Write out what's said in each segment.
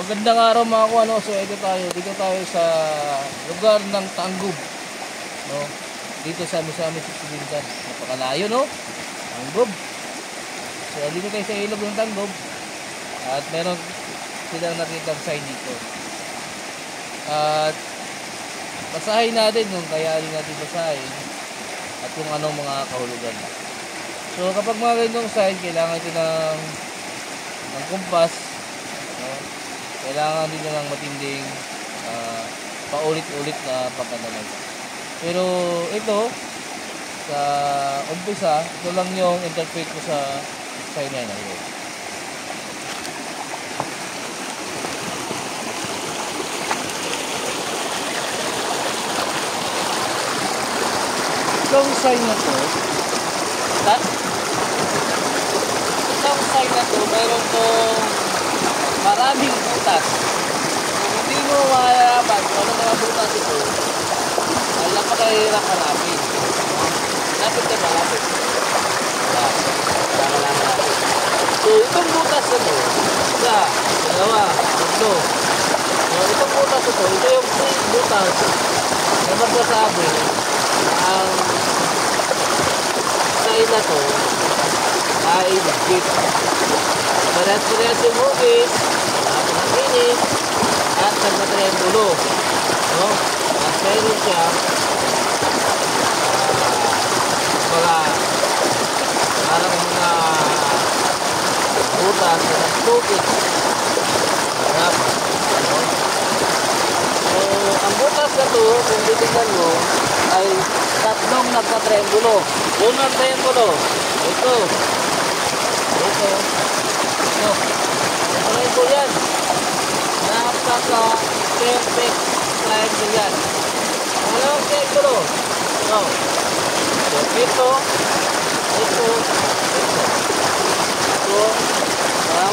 Magandang araw mga kuano. So dito tayo sa lugar ng Tanggob, no? Dito sa Misamis Occidental. Napakalayo, no? Tanggob. So dito tayo sa ilog ng Tanggob. At meron silang nakitang sign dito. At basahin natin kung kayanin natin basahin at kung anong mga kahulugan. So kapag mga ganitong sign, kailangan ito ng kumpas, no? Kailangan din ng matinding paulit-ulit na pagkanalag. Pero ito sa umpisa, ito lang yung interpret ko sa sign na yun. Itong sign na to, meron tong maraming butas. Kung hindi mo malalaman kung ano mga butas ito, ay napakahirap hanapin. Lapit ka ba? Lapit. So itong butas na to, isa, dalawa, tatlo. So itong butas na to, ito yung butas na magsasabi ang sign na to ay legit. Parehas-parehas yung hugis, napakakinis, at nagka-triangulo, no? At meron siya parang mga butas na nagtukit. Harap, no? So ang butas na to, kung titignan mo, ay tatlong nagka-triangulo. Unang triangulo, ito. Triangle yan. Napaka-perfect triangle yan. Anong triangle? No. So, ito. So,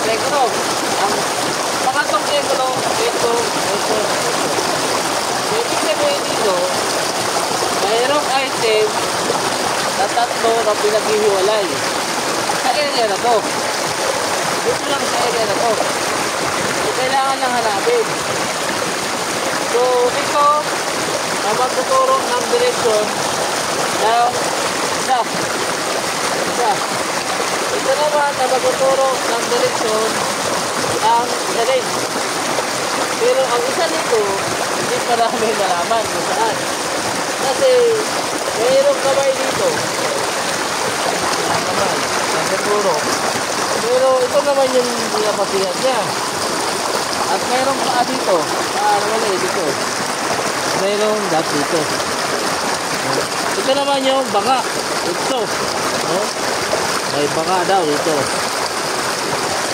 triangle. Ang pangatong triangle, ito. So, ibig sabihin dito, mayroong item na tatlo na pinaghihiwalay. Sa area na to. Dito lang sa area na to. So, kailangan lang hanapin. So, ito na magtuturo ng direksyon ng isa. Ito naman na magtuturo ng direksyon ng galing. Pero ang isa nito, hindi pa namin malaman kung saan. Kasi mayroong kamay dito. Kamay, nagtuturo. Pero ito naman yung pinapasihan niya. At mayroong paa dito. Paa naman dito. Mayroong dot dito. Ito naman yung banga. Ito. No? May banga daw dito.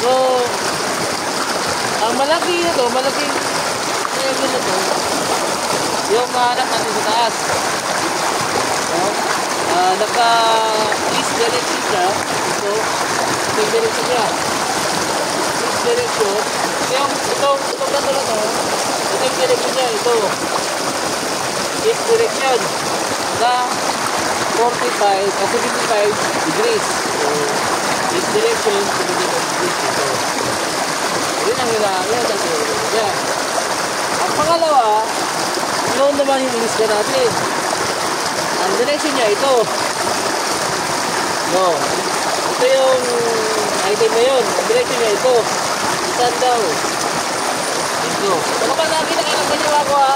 So, ang malaki ito, malaking triangle na ito, yung anak natin sa taas. No? Naka-east direction siya. Ito yung direction niya. East direction. Itong gato na to, ito yung direction niya. Ito. East direction. Na 75 degrees. So, east direction, 75 degrees. Ito. Yun ang direction niya. Ang pangalawa, noon naman yung lista natin. Ang direction niya ito. No. Ito yung item na yun. Ang direction niya ito. Saan daw? Ito. So kapag nakita kayo ng ganyan ako ha,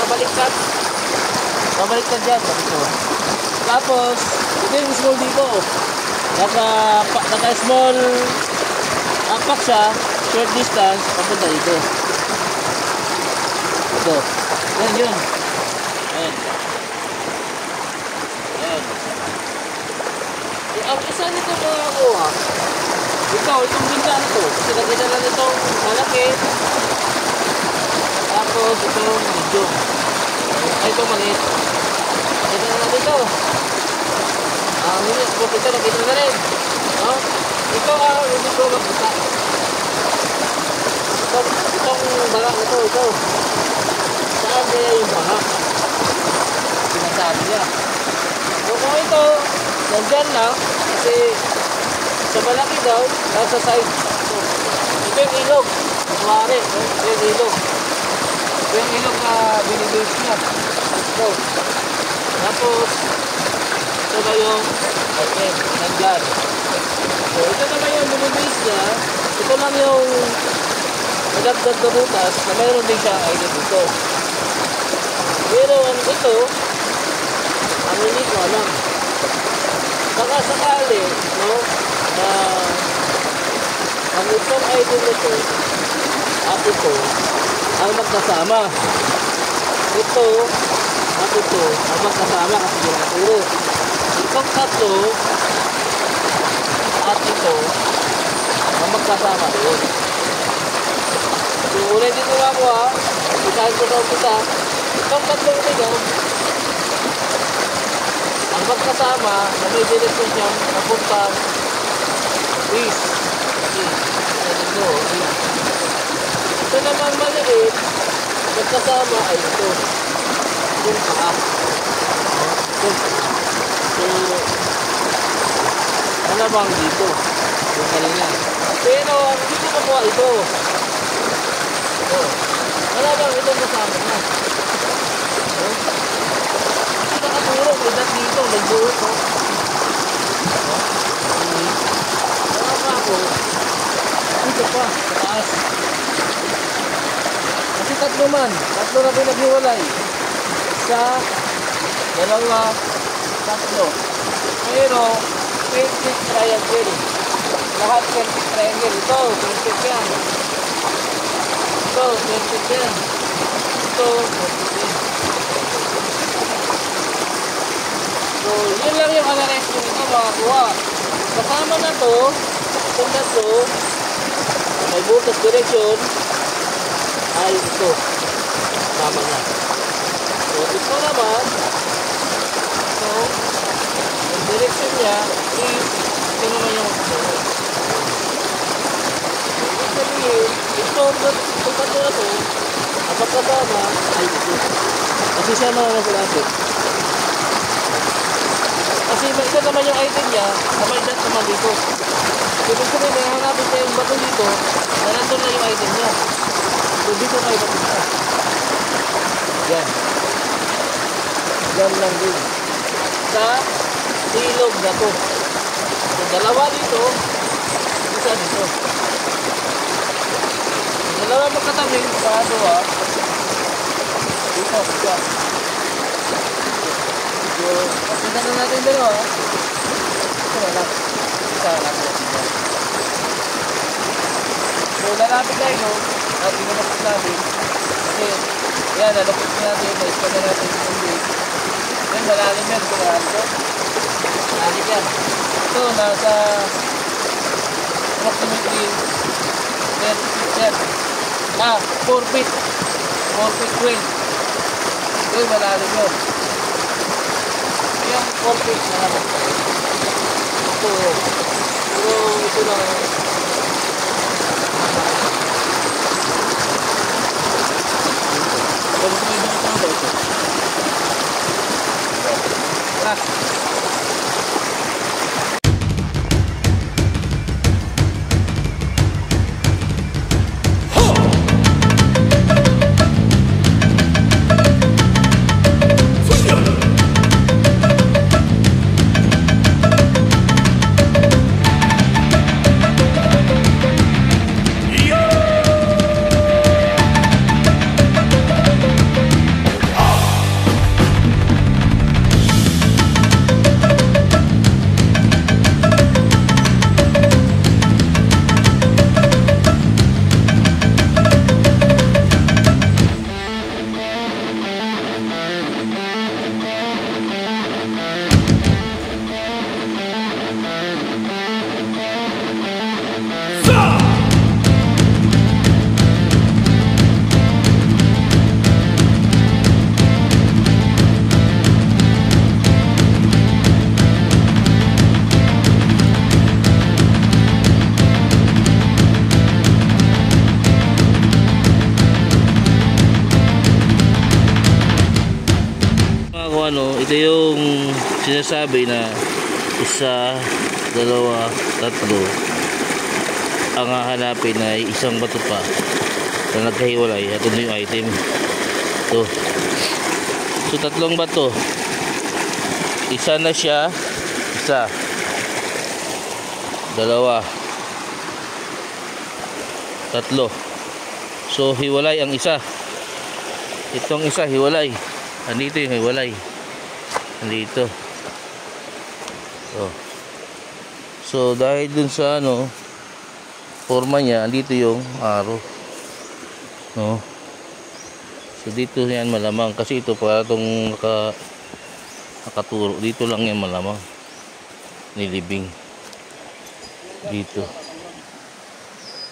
pabaliktad. Pabaliktad dyan. Ito. Tapos, ito yung small dito. Naka-small apak siya, short distance, papunta dito. Ito. Yan yun. Ayan. Ayan. Ang isa nito mga kuha, itong bintana nito. Kasi nagdala nitong malaki. Tapos itong medium. Ay, itong maliit. Nakita na natin ito. Ang minutes po ito, nakita na rin. No? Ito hindi ko magbuka. Itong banga ito. Saan kaya yung banga? Sinasabi niya. So kung ito, nandyan lang, kasi sa malaki daw, nasa side. So, ito yung ilog. Kuwari, no? Yung ilog. Yung ilog na binibase niya. So, tapos, ito na yung item, nandyan. So, ito naman yung binibase niya. Ito lang yung nagagdag na butas na mayroon din siyang item dito. Pero ito, ang hindi ko alam. Baka sakali, no, ang itong item nito at ito ang magkasama. Ito at ito ang magkasama kasi ginaturo. Itong tatlo at ito ang magkasama doon. So, ulit dito nga ako ha. Isahin ko sa umpisa. Itong tatlong ito ang magkasama na may direksyon siyang napuntang east. Ito naman maliit, magkasama ay ito. Itong paa. So, malamang dito. Yung kanina. Pero, hindi ko makuha ito. Malamang itong kasama na. Nakatulog, may dat dito, may buhok ko. Tama ako, dito pa, sa taas. Kasi tatlo na pinaghiwalay. Isa, dalawa, tatlo. Pero, 20 triangle. Lahat 20 triangle. Ito, 20 yan. Ito, 20 yan. Ito, 20 yan. So, yun lang yung analyze ko nito makakuha. Kasama na to, itong na to, may butas direction, ay ito. Kasama na. So, ito naman, so, yung direction niya, ito naman yung direction. So, sabihin, itong tatlo na to, ang pagkasama, ay ito. Kasi siya naman sa natin. Kasi ito naman yung item niya, na may dot naman dito. Ibig sabihin, may hanapin tayo yung bato dito, na nandun na yung item niya. So dito tayo papunta. Yan. Yan lang din. Sa ilog na to. So dalawa dito, isa dito. So, dalawa magkatabi, sa ano ha. Dito, isa. So, pakita na natin dalawa. Ito na lang. Isa na lang. So, lalapit tayo, no? At pinapakit natin. Kasi, yan, lalapit natin. Na-scan na natin yung base. Yan, malalim yan. Ito na ito. Malalim yan. Ito, nasa approximately 30 feet yan. 4 feet. 4 feet weight. Ito, malalim yun. Yung 4 feet na naman. Ito. Pero ito lang. Pero ito may bakit ang ito. Ito yung sinasabi na isa, dalawa, tatlo. Ang hahanapin ay isang bato pa. na nagkahiwalay. Ito na yung item. Ito. So tatlong bato. Isa na siya. Isa. Dalawa. Tatlo. So hiwalay ang isa. Itong isa hiwalay. Andito yung hiwalay. Andito. So dahil dun sa forma niya, andito yung arrow. No? So dito yan malamang kasi ito para itong nakaturo. Dito lang yan malamang nilibing dito.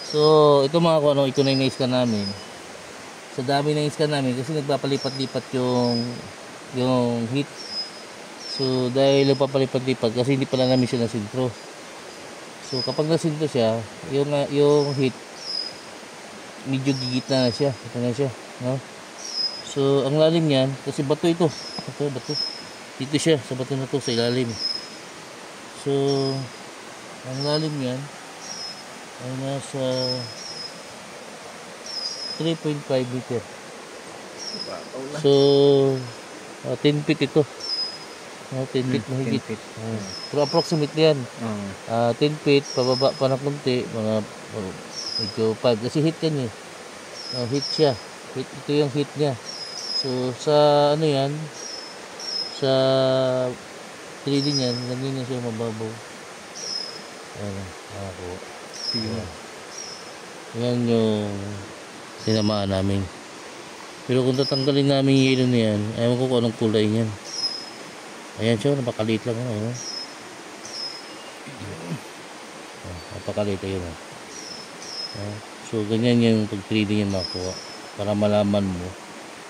So ito mga kung ito na yung na-scan namin. Sa dami na i-scan namin kasi nagpapalipat-lipat yung heat. So dahil nagpapalipat-lipat kasi hindi pala namin siya nasintro. So kapag nasintro siya, yung heat medyo gigitna na siya. Ito na siya, no? So ang lalim niyan kasi bato ito. Bato. Dito siya sa bato na to sa ilalim. So ang lalim niyan ay nasa 3.5 meter. So 10 feet ito. 10 feet mahigit. Pero approximately yan. 10 feet pababa pa na kunti, mga medyo 5 kasi heat yan eh. Heat siya. Ito yung heat niya. So sa yan, sa 3D niyan, ganyan siya mababaw. Yan yung tinamaan namin. Pero kung tatanggalin namin yung yelo na yan, ayaw ko kung anong kulay niyan. Ayan siya, napakaliit lang. Napakaliit yun. So ganyan yung pag 3D yan makuha. Para malaman mo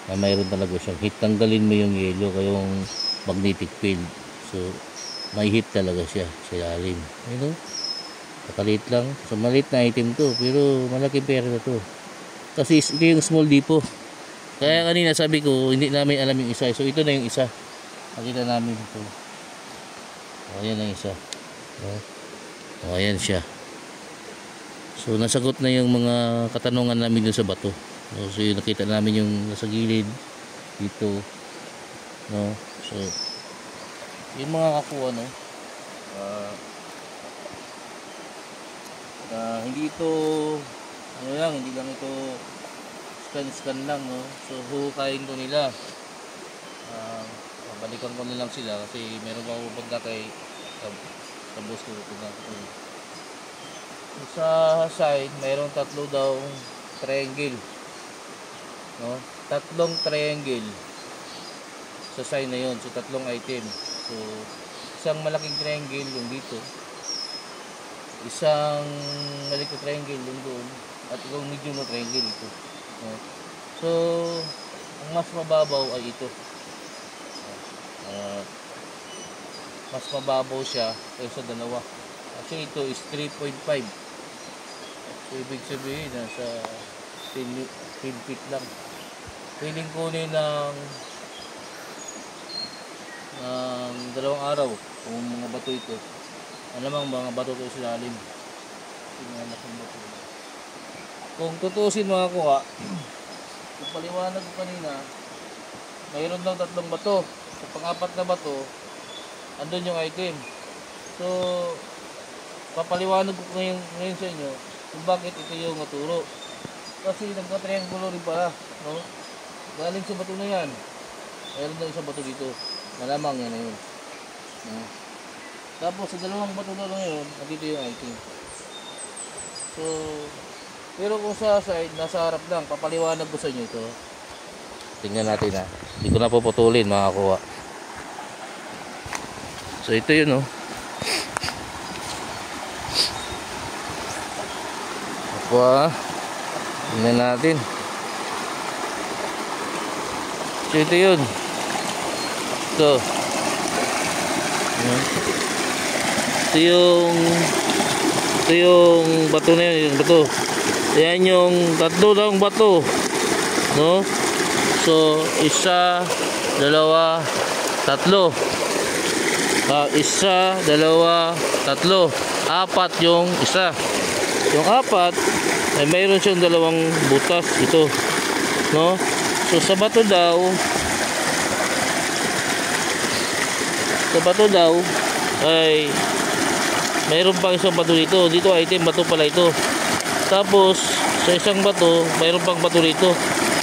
na mayroon talaga siyang heat. Tanggalin mo yung yelo, yung magnetic field. So may heat talaga siya sa ilalim. Ayun, napakaliit lang. So maliit na item to, pero malaki pera na to. Kasi ito yung small depot. Kaya kanina sabi ko, hindi namin alam yung isa. So ito na yung isa. Nakita namin ito. Ayan ang isa. Ayan siya. So nasagot na yung mga katanungan namin dun sa bato. So yung nakita namin yung nasa gilid dito. No? So yung mga kakuha hindi ito hindi lang ito scan lang, no? So huhukayin ko nila. Balikan ko na lang sila kasi meron pa ako pagka kay sa boss ko sa side mayroong tatlo daw triangle, no? Tatlong triangle sa side na yon. So tatlong item. So isang malaking triangle yung dito, isang maliit na triangle yung doon, at itong medium na triangle ito, no? So ang mas mababaw ay ito. Mas mababaw siya kaysa dalawa kasi ito is 3.5. So ibig sabihin nasa 10 feet lang. Pwedeng kunin ng 2 araw kung mga bato ito. Namang mga bato ito sa ilalim. Kung tutusin mga kuha, kung paliwanag ko kanina, mayroon lang 3 bato. Sa pang-apat na bato, andun yung item. So papaliwanag ko ngayon sa inyo kung bakit ito yung naturo. Kasi nagka-triangulo rin pala, no? Galing sa bato na yan. Mayroon na isang bato dito. Malamang yan na yun, no? Tapos sa 2 bato na lang yun, nandito yung item. So pero kung sa side, nasa harap lang, papaliwanag ko sa inyo ito. Tingnan natin ha. Hindi ko na puputulin mga kuha. So ito yun, Kuha. Tingnan natin. So ito yun. Ito. Ito yung bato na yun. Yung bato. Ayan yung 3 lang bato, no? So 1, 2, 3. 1, 2, 3. 4 yung isa. Yung 4 ay mayroon siyang dalawang butas ito, no? So sa bato daw ay mayroon pa isang bato dito. Dito item bato pala ito. Tapos sa isang bato mayroon pang bato dito.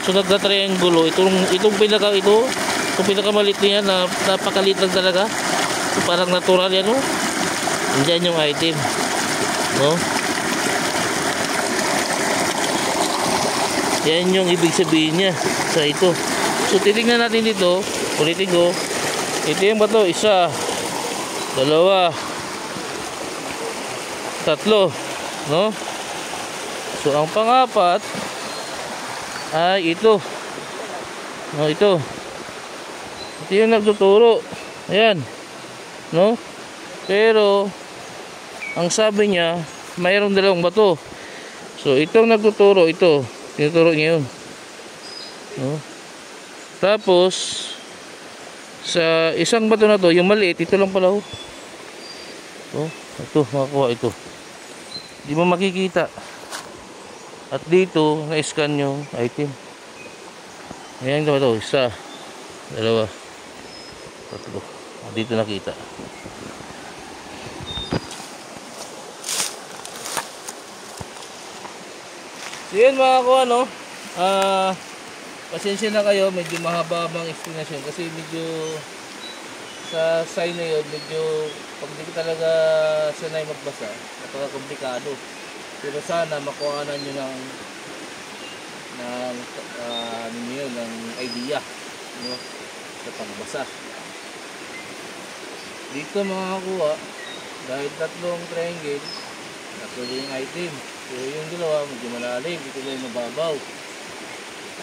So nagka-triangulo itong pinakamaliit niya na napakaliit lang talaga. So, parang natural yan, no? Diyan yung item, no? Yan yung ibig sabihin niya sa ito. So titingnan natin dito, ulitin ko. Ito yung bato, 1, 2, 3, no? So ang pang-apat ay ito. No, ito yung nagtuturo. Ayan, no? Pero ang sabi niya mayroong dalawang bato. So itong nagtuturo, tinuturo niya yun, no? Tapos sa isang bato na to, yung maliit, ito lang pala, oh. Ito, makakuha ito. Di mo makikita. At dito, na-scan yung item. Ayan ito, 1, 2, 3. Dito nakita. So yun mga kuha, no? Pasensya na kayo, medyo mahaba ang explanation kasi medyo sa sign na yun, medyo pag hindi ka talaga sanay magbasa, napaka-komplikado. Pero sana makuhanan nyo ng idea, no? Sa pagbasa. Dito mga kuha, dahil 3 triangle, 3 din yung item. So yung dalawa medyo malalim, ito lang yung mababaw.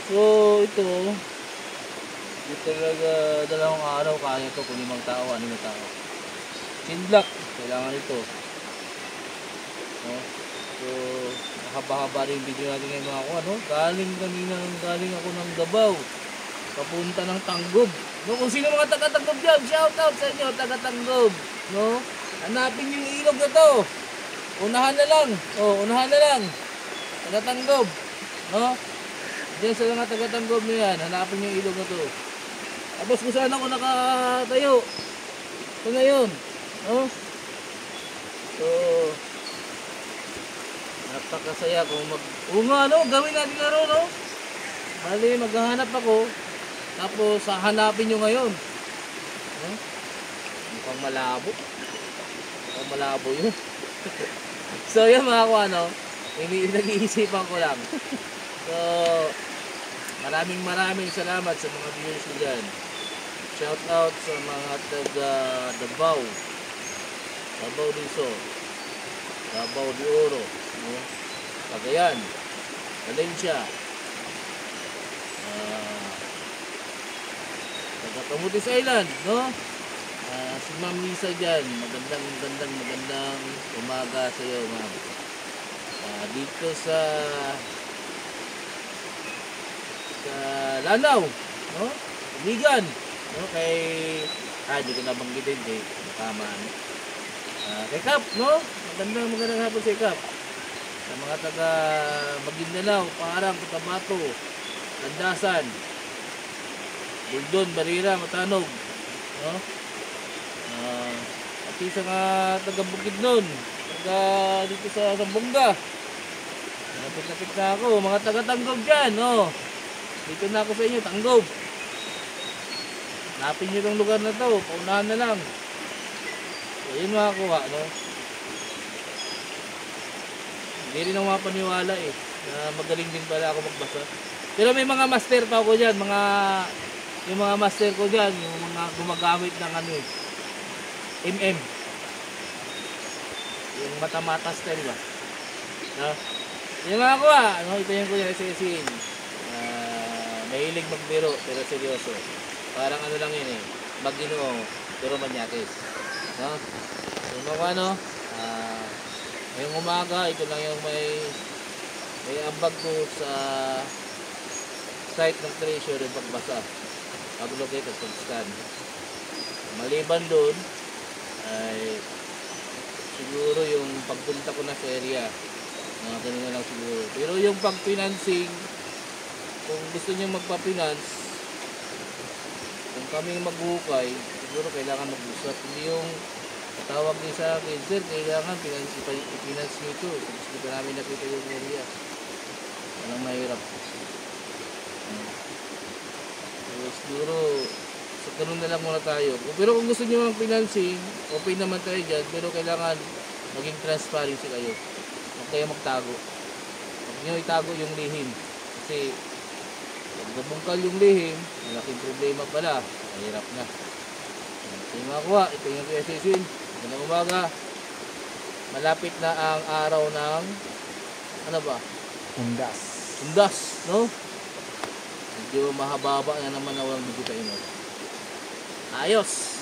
So ito talaga 2 araw kaya ito kung 5 tao, 6 tao. Sinblock, kailangan ito, no? So haba-haba rin video natin ngayon mga kuha, no? Galing ako ng Davao papunta ng Tanggob, no? Kung sino mga taga-Tanggob dyan, shout out sa inyo taga-Tanggob, no? Hanapin yung ilog na to. Unahan na lang taga-Tanggob, no? Diyan sa mga taga-Tanggob na yan, hanapin yung ilog na to. Tapos kung saan ako nakatayo, ito na yun, no? So napakasaya kung gawin natin na ro, no? Bali maghahanap ako, tapos hahanapin nyo ngayon, no? Mukhang malabo yun. So yan mga kuha, no? Nag-iisipan ko lang. So maraming salamat sa mga viewers ko dyan. Shout out sa mga taga Davao del Sur, Davao de Oro, no? Cagayan, Valencia, taga Camotes Island, no? Si Ma'am Lisa dyan, magandang umaga sa iyo, ma'am. Dito sa Lanao, no? Ligan, no? Hindi ko nabanggitin, tama, no? Kay Kap, no? Magandang hapon si Kap. Sa mga taga Maguindanao, Parang, Cotabato, Landasan, Buldon, Barira, Matanog, no? At sa mga taga Bukidnon, taga dito sa Sambonga, napit na ako, mga taga Tanggob dyan, no? Dito na ako sa inyo, Tanggob. Hanapin nyo itong lugar na to, paunahan na lang. So yun mga kuha, no? Hindi rin ako mapaniwala na magaling din pala ako magbasa. Pero may mga master pa ako dyan, yung mga master ko dyan, yung mga gumagamit ng MM, yung mata-mata style ba, no? Yung mga kuha, no? Ito yung kuya SSN, mahilig magbiro pero seryoso, parang lang yun, Maginoo pero manyakis, no? So mga ano, ngayong umaga, ito lang yung may ambag ko sa site ng Treasure yung pagbasa, pag-locate at pag-scan. Maliban doon ay siguro yung pagpunta ko na sa area Ganun na lang siguro. Pero yung pag-financing, kung gusto nyo magpa-finance, kung kami maghukay, siguro kailangan mag-usap. Hindi yung tawag din sa akin, sir, kailangan i-finance nyo ito. Gusto ka namin nakita yung area. Walang mahirap. So, siguro, so, ganun na lang muna tayo. Pero kung gusto nyo ng financing, open naman tayo dyan. Pero kailangan maging transparency kayo. Huwag kayo magtago. Huwag nyo itago yung lihim. Kasi, pag nabungkal yung lihim, malaking problema pala. Mahirap na. Ito yung mga kuha. Ito yung Kuya Cecil. Magandang umaga. Malapit na ang araw ng, ano ba? Undas. Undas, no? Medyo mahaba na naman na walang bibitayin mo. Ayos!